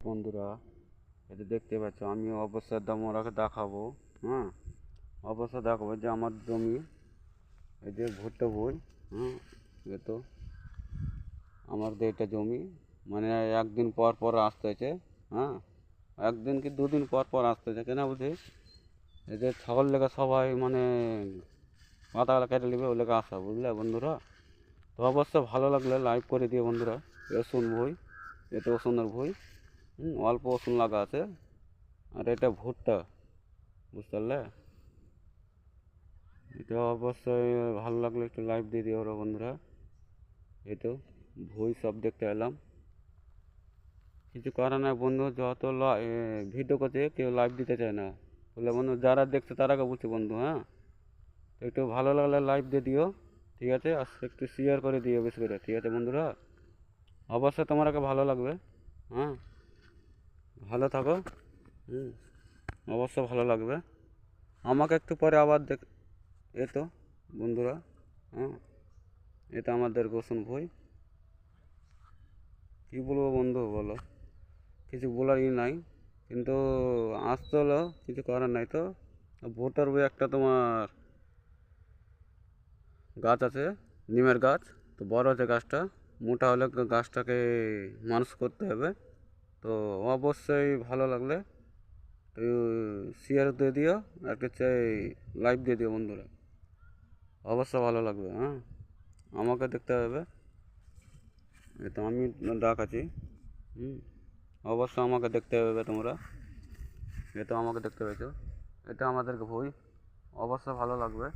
বন্ধুরা, এটা দেখতে পাচ্ছ, আমি অবস্থার দাম ওরাকে দেখাবো। হ্যাঁ, অবস্থা দেখাবো যে আমার জমি, এই যে ভুট্টা বই। হ্যাঁ, এ তো আমার এটা জমি, মানে একদিন পর পর আসতে হয়েছে। হ্যাঁ, একদিন কি দুদিন পর পর আসতে হয়েছে, কেন বুঝি এই যে ছাগল লেগে সবাই মানে পাতাগুলো কেটে নেবে, ওই লেগে আসা, বুঝলে বন্ধুরা। তো অবশ্য ভালো লাগলে লাইক করে দিয়ে বন্ধুরা। রসুন বই, এটা রসুনের বই। অল্প রসুন লাগা আছে, আর এটা ভুট্টা, বুঝতে পারলে। এটা অবশ্যই ভালো লাগলে একটু লাইক দিয়ে দিও ওরা বন্ধুরা। এই তো ভুই সব দেখতে এলাম, কিছু করার নাই বন্ধু। যত ভিডিও করছে কেউ লাইভ দিতে চায় না, বলে বন্ধু যারা দেখছে তারাকে বলছে বন্ধু। হ্যাঁ, তো একটু ভালো লাগলে লাইভ দিয়ে দিও, ঠিক আছে। আর একটু শেয়ার করে দিও বেশি করে, ঠিক আছে বন্ধুরা। অবশ্যই তোমাকে ভালো লাগবে। হ্যাঁ, ভালো থাকো। হুম, অবশ্য ভালো লাগবে। আমাকে একটু পরে আবার এ তো বন্ধুরা। হ্যাঁ, এটা আমাদের গোসন ভই। কী বলবো বন্ধু, বলো, কিছু বলারই নাই, কিন্তু আসতে হলো, কিছু করার নাই। তো ভোটার বই একটা তোমার গাছ আছে, নিমের গাছ। তো বড় আছে গাছটা, মোটা হলে গাছটাকে মানুষ করতে হবে। তো অবশ্যই ভালো লাগলে শেয়ার দিয়ে দিও, একটা চাই লাইভ দিয়ে দিও বন্ধুরা। অবশ্যই ভালো লাগবে। হ্যাঁ, আমাকে দেখতে হবে, এই তো আমি দেখাচ্ছি। হুম, অবশ্যই আমাকে দেখতে হবে তোমরা। এটা আমাকে দেখতে পেয়েছো, এটা আমাদেরকে বই। অবশ্যই ভালো লাগবে।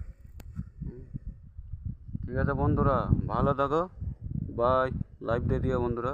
ঠিক আছে বন্ধুরা, ভালো থাকো। বাই। লাইভ দিয়ে দিও বন্ধুরা।